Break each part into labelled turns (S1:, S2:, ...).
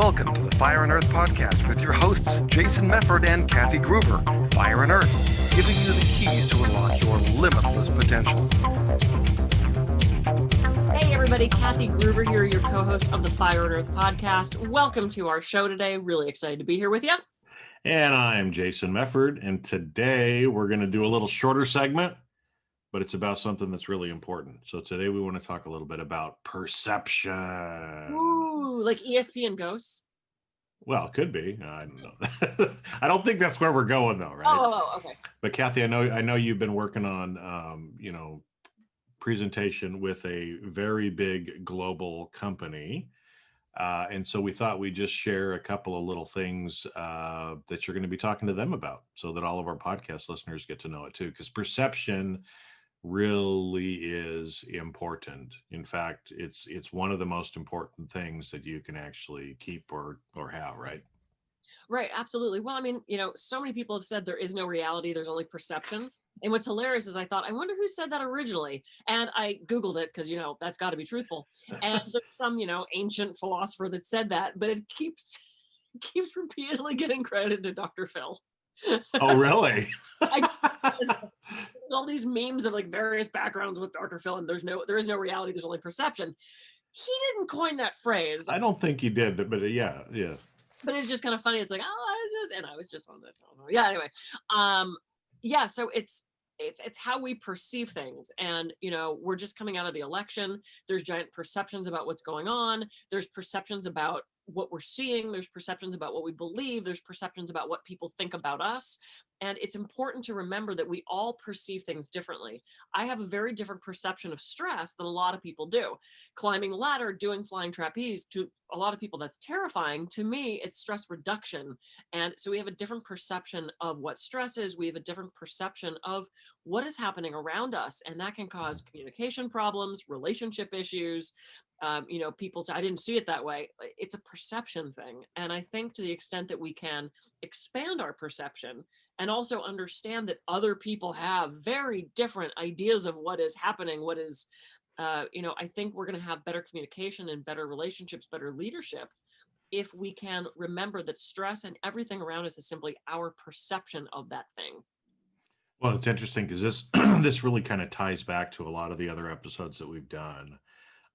S1: Welcome to the Fire and Earth podcast with your hosts, Jason Mefford and Kathy Gruber. Fire and Earth, giving you the keys to unlock your limitless potential.
S2: Hey everybody, Kathy Gruber here, your co-host of the Fire and Earth podcast. Welcome to our show today. Really excited to be here with you.
S3: And I'm Jason Mefford, and today we're going to do a little shorter segment, but it's about something that's really important. So today we want to talk a little bit about perception.
S2: Ooh, like ESPN ghosts?
S3: Well, it could be. I don't know. I don't think that's where we're going, though, right?
S2: Oh, okay.
S3: But Kathy, I know you've been working on, presentation with a very big global company. And so we thought we'd just share a couple of little things that you're going to be talking to them about so that all of our podcast listeners get to know it too, because perception really is important. In fact, it's one of the most important things that you can actually keep or have, right?
S2: Right, absolutely. Well, I mean, so many people have said there is no reality, there's only perception. And what's hilarious is I thought, I wonder who said that originally. And I Googled it because, that's got to be truthful. And there's some, ancient philosopher that said that, but it keeps repeatedly getting credit to Dr. Phil.
S3: Oh, really?
S2: All these memes of like various backgrounds with Dr. Phil, and there is no reality, there's only perception. He didn't coin that phrase.
S3: I don't think he did, but yeah.
S2: But it's just kind of funny. It's like, I was just on that. Yeah. Anyway, so it's how we perceive things, and we're just coming out of the election. There's giant perceptions about what's going on. There's perceptions about what we're seeing. There's perceptions about what we believe. There's perceptions about what people think about us. And it's important to remember that we all perceive things differently. I have a very different perception of stress than a lot of people do. Climbing a ladder, doing flying trapeze, to a lot of people that's terrifying. To me, it's stress reduction. And so we have a different perception of what stress is. We have a different perception of what is happening around us. And that can cause communication problems, relationship issues. People say, I didn't see it that way. It's a perception thing. And I think to the extent that we can expand our perception and also understand that other people have very different ideas of what is happening, what is, I think we're going to have better communication and better relationships, better leadership, if we can remember that stress and everything around us is simply our perception of that thing.
S3: Well, it's interesting because this this really kind of ties back to a lot of the other episodes that we've done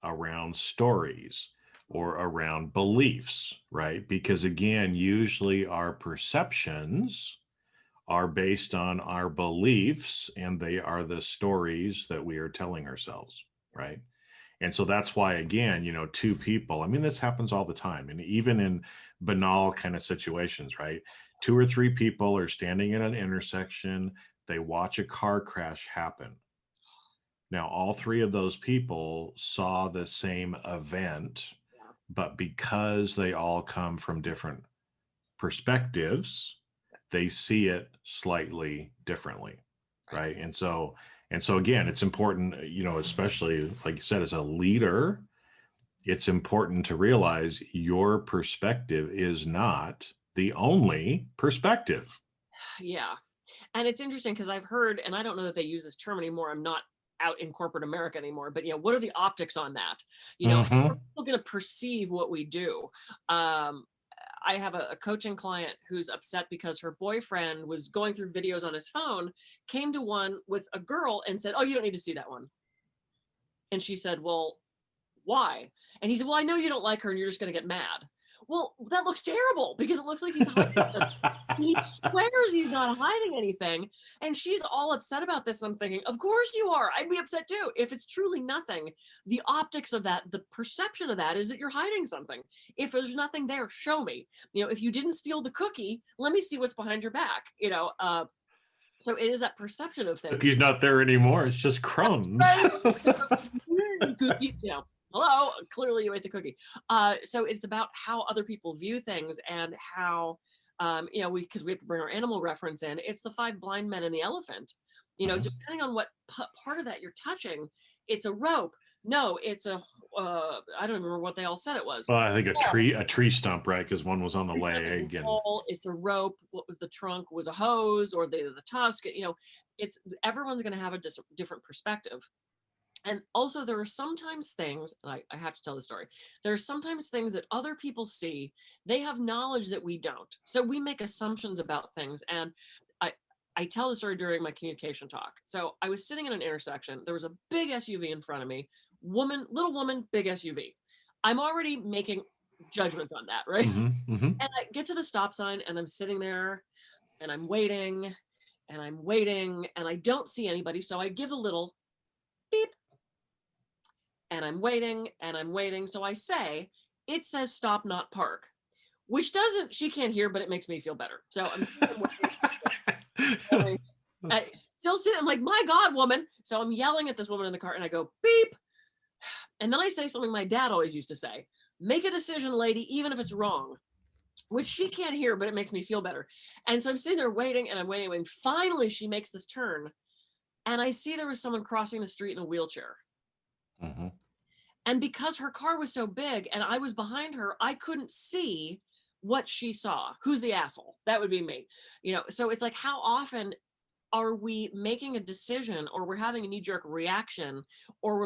S3: around stories or around beliefs, right? Because again, usually our perceptions are based on our beliefs, and they are the stories that we are telling ourselves, right? And so that's why, again, two people, I mean, this happens all the time. And even in banal kind of situations, right? Two or three people are standing at an intersection. They watch a car crash happen. Now, all three of those people saw the same event, but because they all come from different perspectives, they see it slightly differently, right? And so again, it's important, especially like you said, as a leader, it's important to realize your perspective is not the only perspective.
S2: Yeah. And it's interesting because I've heard, and I don't know that they use this term anymore. I'm not out in corporate America anymore, but what are the optics on that? How are people going to perceive what we do? I have a coaching client who's upset because her boyfriend was going through videos on his phone, came to one with a girl and said, oh, you don't need to see that one. And she said, well, why? And he said, well, I know you don't like her and you're just going to get mad. Well, that looks terrible because it looks like he's hiding something. He swears he's not hiding anything. And she's all upset about this. And I'm thinking, of course you are. I'd be upset too. If it's truly nothing, the optics of that, the perception of that is that you're hiding something. If there's nothing there, show me. If you didn't steal the cookie, let me see what's behind your back. So it is that perception of things.
S3: Cookie's not there anymore. It's just crumbs.
S2: Hello, clearly you ate the cookie. So it's about how other people view things and how, because we have to bring our animal reference in. It's the 5 blind men and the elephant. Depending on what part of that you're touching, it's a rope. No, it's a, I don't remember what they all said it was.
S3: Well, I think a tree stump, right? Because one was on the leg.
S2: It's a rope. What was the trunk? Was a hose or the tusk? Everyone's going to have a different perspective. And also there are sometimes things, and I have to tell the story, there are sometimes things that other people see, they have knowledge that we don't. So we make assumptions about things. And I, I tell the story during my communication talk. So I was sitting in an intersection. There was a big SUV in front of me, little woman, big SUV. I'm already making judgments on that, right?
S3: Mm-hmm.
S2: And I get to the stop sign and I'm sitting there and I'm waiting and I'm waiting and I don't see anybody. So I give a little beep and I'm waiting and I'm waiting. So I say, it says stop, not park, which doesn't, she can't hear, but it makes me feel better. So I'm waiting, still sitting, I'm like, my God, woman. So I'm yelling at this woman in the car and I go, beep. And then I say something my dad always used to say, make a decision, lady, even if it's wrong, which she can't hear, but it makes me feel better. And so I'm sitting there waiting and I'm waiting. And finally she makes this turn and I see there was someone crossing the street in a wheelchair.
S3: Mm-hmm.
S2: And because her car was so big and I was behind her, I couldn't see what she saw. Who's the asshole? That would be me. So it's like, how often are we making a decision or we're having a knee-jerk reaction or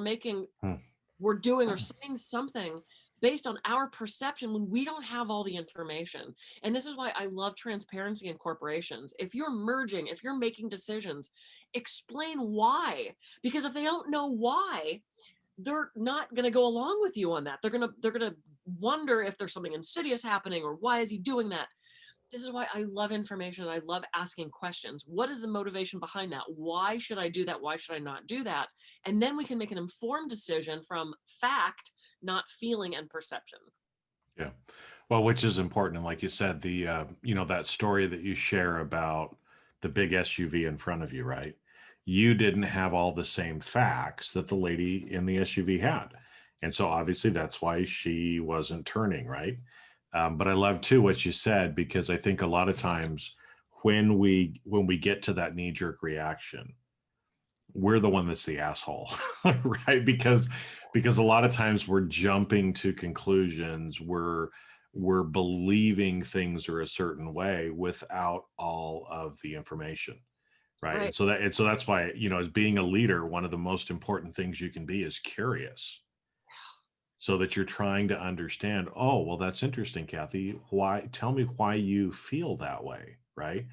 S2: we're doing or saying something based on our perception when we don't have all the information. And this is why I love transparency in corporations. If you're merging, if you're making decisions, explain why. Because if they don't know why, they're not going to go along with you on that. They're going to wonder if there's something insidious happening or why is he doing that? This is why I love information and I love asking questions. What is the motivation behind that? Why should I do that? Why should I not do that? And then we can make an informed decision from fact, not feeling and perception.
S3: Yeah. Well, which is important. And like you said, the, that story that you share about the big SUV in front of you, right? You didn't have all the same facts that the lady in the SUV had. And so obviously that's why she wasn't turning, right? But I love too what you said, because I think a lot of times when we get to that knee-jerk reaction, we're the one that's the asshole, right? Because a lot of times we're jumping to conclusions, we're believing things are a certain way without all of the information, right? And so that's why, as being a leader, one of the most important things you can be is curious, so that you're trying to understand, oh, well, that's interesting, Kathy. Tell me why you feel that way, right?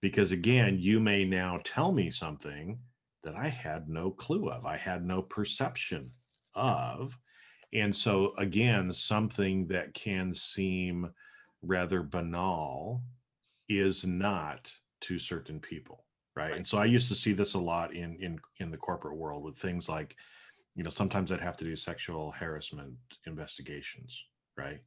S3: Because again, you may now tell me something that I had no clue of, I had no perception of. And so again, something that can seem rather banal is not to certain people, right? And so I used to see this a lot in the corporate world with things like, sometimes I'd have to do sexual harassment investigations, right?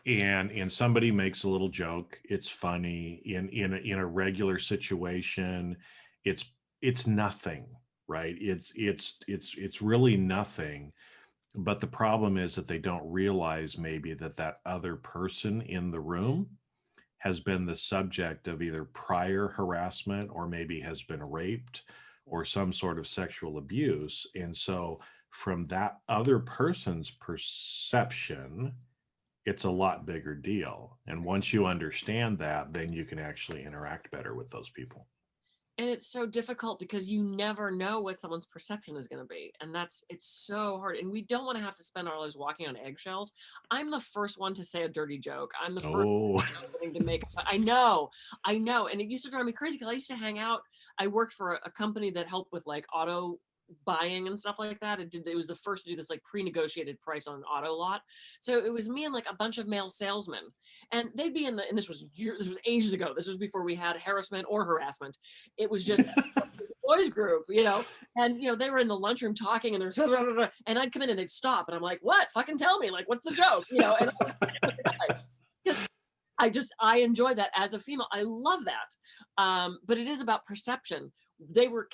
S3: And somebody makes a little joke, it's funny. In a regular situation, it's nothing, right? It's really nothing. But the problem is that they don't realize maybe that other person in the room has been the subject of either prior harassment or maybe has been raped or some sort of sexual abuse. And so from that other person's perception, it's a lot bigger deal. And once you understand that, then you can actually interact better with those people.
S2: And it's so difficult because you never know what someone's perception is going to be. And it's so hard. And we don't want to have to spend our lives walking on eggshells. I'm the first one to say a dirty joke. I'm the first one to make, I know. And it used to drive me crazy because I used to hang out. I worked for a company that helped with like auto buying and stuff like that. It was the first to do this like pre-negotiated price on an auto lot. So it was me and like a bunch of male salesmen, and they'd be and this was ages ago. This was before we had harassment or harassment. It was just boys group, and they were in the lunchroom talking, and there's and I'd come in and they'd stop, and I'm like, what? Fucking tell me, like, what's the joke, and because I enjoy that as a female. I love that, but it is about perception. They were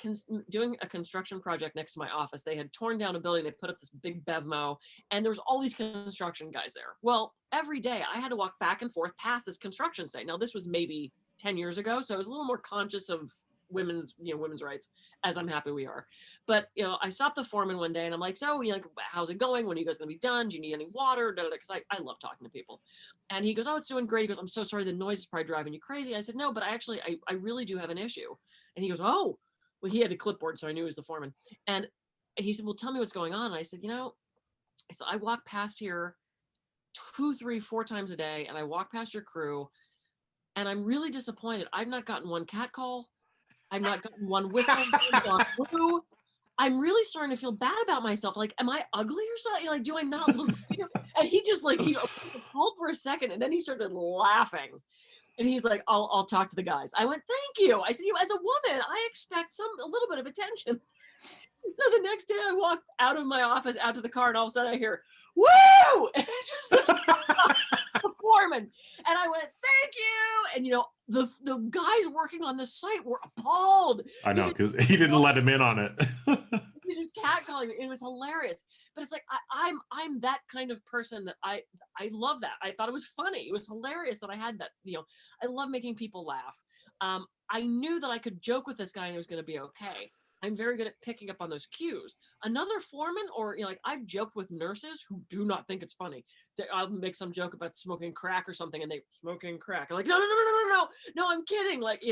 S2: doing a construction project next to my office. They had torn down a building. They put up this big BevMo, and there was all these construction guys there. Well, every day I had to walk back and forth past this construction site. Now, this was maybe 10 years ago, so I was a little more conscious of women's rights, as I'm happy we are. But, I stopped the foreman one day and I'm like, so, how's it going? When are you guys going to be done? Do you need any water? Because I love talking to people. And he goes, oh, it's doing great. He goes, I'm so sorry. The noise is probably driving you crazy. I said, no, but I really do have an issue. And he goes, oh, well, he had a clipboard, so I knew he was the foreman. And he said, well, tell me what's going on. And I said, I walk past here 2, 3, 4 times a day, and I walk past your crew, and I'm really disappointed. I've not gotten one cat call. I've not gotten one whistle. I'm really starting to feel bad about myself. Like, am I ugly or something? Like, do I not look? And he just like, he called for a second, and then he started laughing. And he's like, I'll talk to the guys. I went, thank you. I said, as a woman, I expect a little bit of attention. So the next day I walked out of my office, out to the car, and all of a sudden I hear, woo! And just this foreman. And I went, thank you. And the guys working on the site were appalled.
S3: I know, because he didn't let him in on it.
S2: He was just catcalling. It was hilarious. But it's like I'm that kind of person that I love that. I thought it was funny. It was hilarious that I had that. I love making people laugh. I knew that I could joke with this guy and it was going to be okay. I'm very good at picking up on those cues. Another foreman, or like I've joked with nurses who do not think it's funny. I'll make some joke about smoking crack or something, and they smoking crack. I'm like, no, I'm kidding. Like,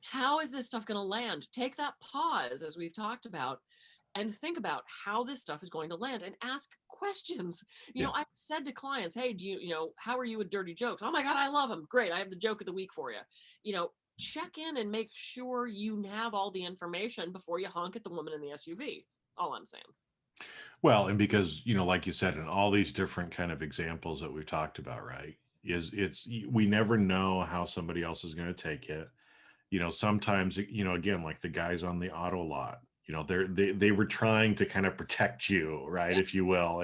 S2: how is this stuff going to land? Take that pause, as we've talked about, and think about how this stuff is going to land, and ask questions. I've said to clients, hey, do how are you with dirty jokes? Oh my God, I love them. Great, I have the joke of the week for you. Check in and make sure you have all the information before you honk at the woman in the SUV. All I'm saying.
S3: Well, and because, like you said, in all these different kind of examples that we've talked about, right, we never know how somebody else is going to take it. Sometimes, again, like the guys on the auto lot, they were trying to kind of protect you, right, if you will.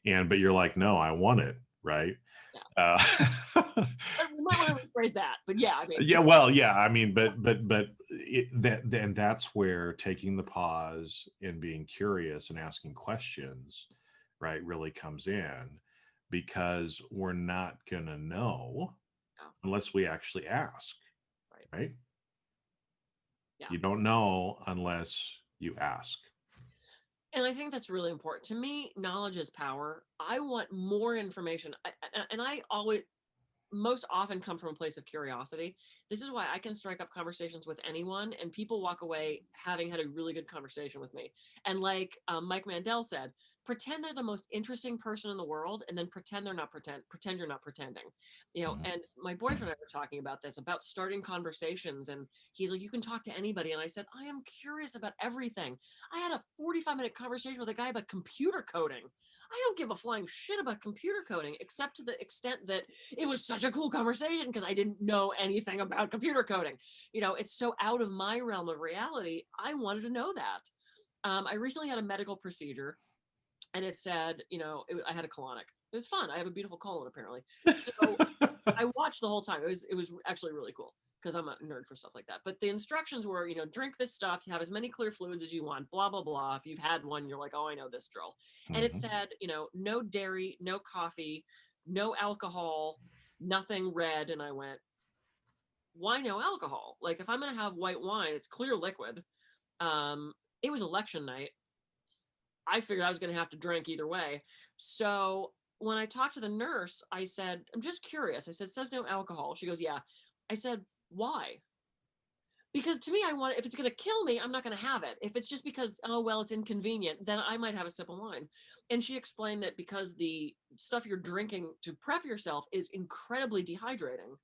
S3: But you're like, no, I want it. Right.
S2: Yeah. We might want to rephrase that, but yeah, I mean.
S3: Yeah, well, yeah, I mean, but that's where taking the pause and being curious and asking questions, right, really comes in, because we're not gonna know unless we actually ask, right? Yeah. You don't know unless you ask.
S2: And I think that's really important. To me, knowledge is power. I want more information. And I always, most often come from a place of curiosity. This is why I can strike up conversations with anyone and people walk away having had a really good conversation with me. And like Mike Mandel said, pretend they're the most interesting person in the world, and then pretend you're not pretending. And my boyfriend and I were talking about this, about starting conversations, and he's like, you can talk to anybody. And I said, I am curious about everything. I had a 45-minute conversation with a guy about computer coding. I don't give a flying shit about computer coding, except to the extent that it was such a cool conversation because I didn't know anything about computer coding. It's so out of my realm of reality. I wanted to know that. I recently had a medical procedure, and it said, I had a colonic. It was fun. I have a beautiful colon, apparently. So I watched the whole time. It was actually really cool, because I'm a nerd for stuff like that. But the instructions were, drink this stuff, you have as many clear fluids as you want, blah, blah, blah. If you've had one, you're like, oh, I know this drill. And it said, no dairy, no coffee, no alcohol, nothing red. And I went, why no alcohol? Like, if I'm going to have white wine, it's clear liquid. It was election night. I figured I was going to have to drink either way. So when I talked to the nurse, I said, I'm just curious. I said, it says no alcohol. She goes, yeah. I said, why? Because to me, if it's going to kill me, I'm not going to have it. If it's just because, oh, well, it's inconvenient, then I might have a sip of wine. And she explained that because the stuff you're drinking to prep yourself is incredibly dehydrating.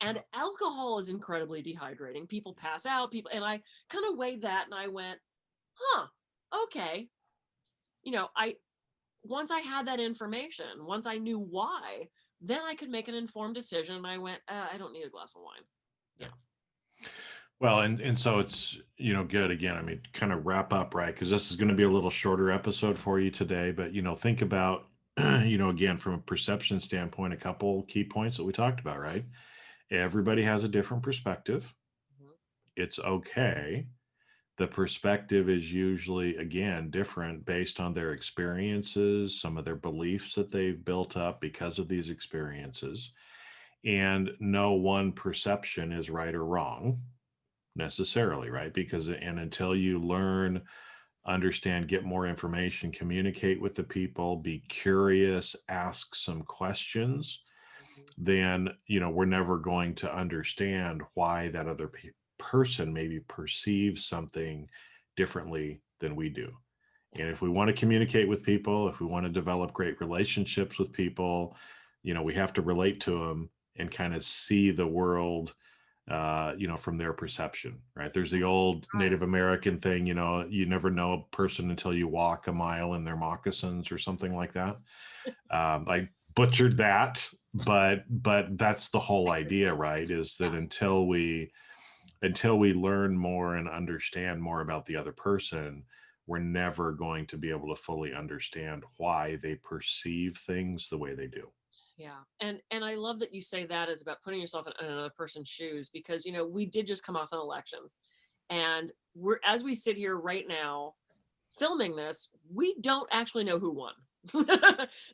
S2: And alcohol is incredibly dehydrating. People pass out, and I kind of weighed that, and I went, huh, okay. Once I had that information, once I knew why, then I could make an informed decision. And I went, I don't need a glass of wine. Yeah.
S3: Well, and so it's, good. Again, I mean, kind of wrap up, right? Because this is going to be a little shorter episode for you today, but, think about, again, from a perception standpoint, a couple key points that we talked about, right? Everybody has a different perspective. It's okay. The perspective is usually, again, different based on their experiences, some of their beliefs that they've built up because of these experiences. And no one perception is right or wrong necessarily, right? Because, and until you learn, understand, get more information, communicate with the people, be curious, ask some questions, then, we're never going to understand why that other person maybe perceives something differently than we do. And if we want to communicate with people, if we want to develop great relationships with people, we have to relate to them and kind of see the world, from their perception, right? There's the old Native American thing, you never know a person until you walk a mile in their moccasins or something like that. I butchered that, but that's the whole idea, right? Is that until we learn more and understand more about the other person, we're never going to be able to fully understand why they perceive things the way they do.
S2: Yeah. And I love that you say that it's about putting yourself in another person's shoes, because, we did just come off an election, and as we sit here right now filming this, we don't actually know who won.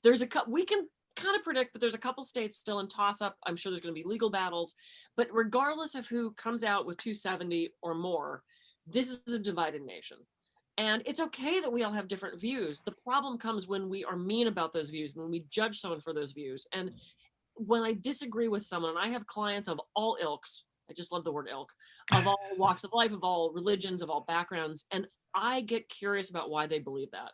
S2: There's we can kind of predict, but there's a couple states still in toss up. I'm sure there's going to be legal battles, but regardless of who comes out with 270 or more, this is a divided nation. And it's okay that we all have different views. The problem comes when we are mean about those views, when we judge someone for those views. And when I disagree with someone, I have clients of all ilks. I just love the word ilk, of all walks of life, of all religions, of all backgrounds. And I get curious about why they believe that.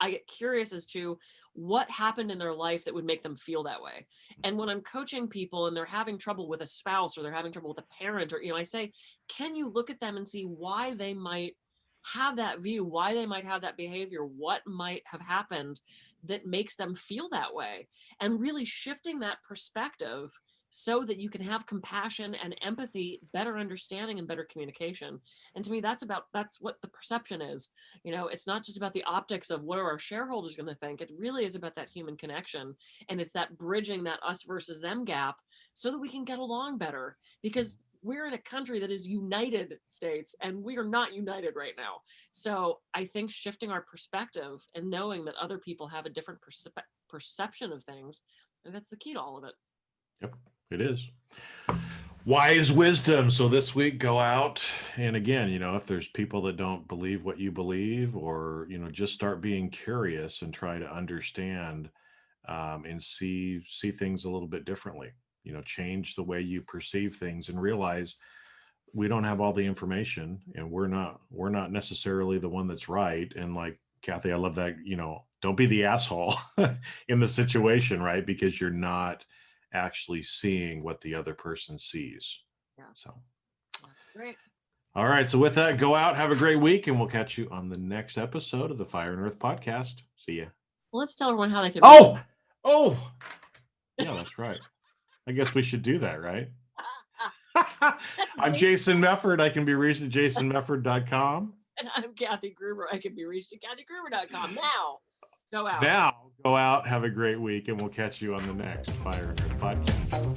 S2: I get curious as to what happened in their life that would make them feel that way. And when I'm coaching people and they're having trouble with a spouse, or they're having trouble with a parent, or, I say, can you look at them and see why they might have that view, why they might have that behavior, what might have happened that makes them feel that way, and really shifting that perspective so that you can have compassion and empathy, better understanding, and better communication. And to me, that's what the perception is. It's not just about the optics of what are our shareholders going to think. It really is about that human connection. And it's that bridging that us versus them gap so that we can get along better, because we're in a country that is United States, and we are not united right now. So I think shifting our perspective and knowing that other people have a different perception of things, and that's the key to all of it.
S3: Yep, it is. Wise wisdom. So this week, go out, and again, if there's people that don't believe what you believe, or, just start being curious and try to understand and see things a little bit differently. Change the way you perceive things, and realize we don't have all the information, and we're not necessarily the one that's right. And like Kathy, I love that, don't be the asshole in the situation, right? Because you're not actually seeing what the other person sees.
S2: Yeah.
S3: So
S2: great.
S3: All right. So with that, go out, have a great week, and we'll catch you on the next episode of the Fire and Earth podcast. See ya.
S2: Well, let's tell everyone how they can.
S3: Oh, yeah, that's right. I guess we should do that, right? I'm Jason Mefford. I can be reached at jasonmefford.com.
S2: And I'm Kathy Gruber. I can be reached at kathygruber.com. Now, go out.
S3: Now, go out, have a great week, and we'll catch you on the next Fire and Earth podcast.